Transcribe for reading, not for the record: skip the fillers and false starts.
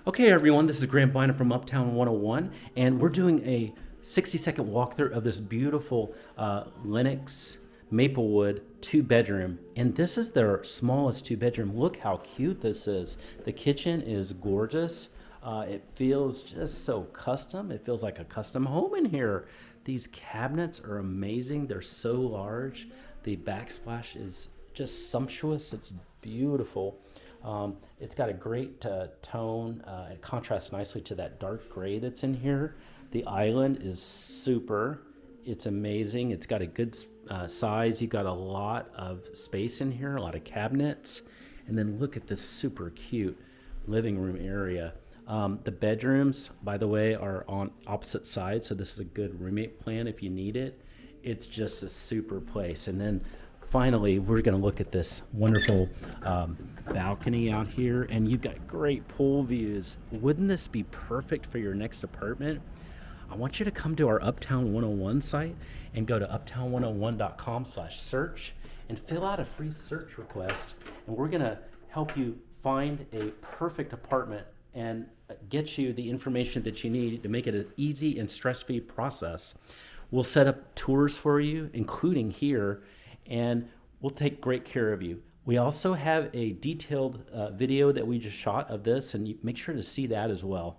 Okay, everyone, this is Grant Bynum from Uptown 101, and we're doing a 60-second walkthrough of this beautiful Lenox Maplewood two-bedroom. And this is their smallest two-bedroom. Look how cute this is. The kitchen is gorgeous. It feels just so custom. It feels like a custom home in here. These cabinets are amazing. They're so large. The backsplash is just sumptuous. It's beautiful. It's got a great tone. It contrasts nicely to that dark gray that's in here. The island is super. It's amazing. It's got a good size. You've got a lot of space in here, a lot of cabinets. And then look at this super cute living room area. The bedrooms, by the way, are on opposite sides, so this is a good roommate plan if you need it. It's just a super place. And then finally, we're going to look at this wonderful balcony out here, and you've got great pool views. Wouldn't this be perfect for your next apartment? I want you to come to our Uptown 101 site and go to uptown101.com/search and fill out a free search request, and we're going to help you find a perfect apartment and get you the information that you need to make it an easy and stress-free process. We'll set up tours for you, including here, and we'll take great care of you. We also have a detailed video that we just shot of this, and you make sure to see that as well.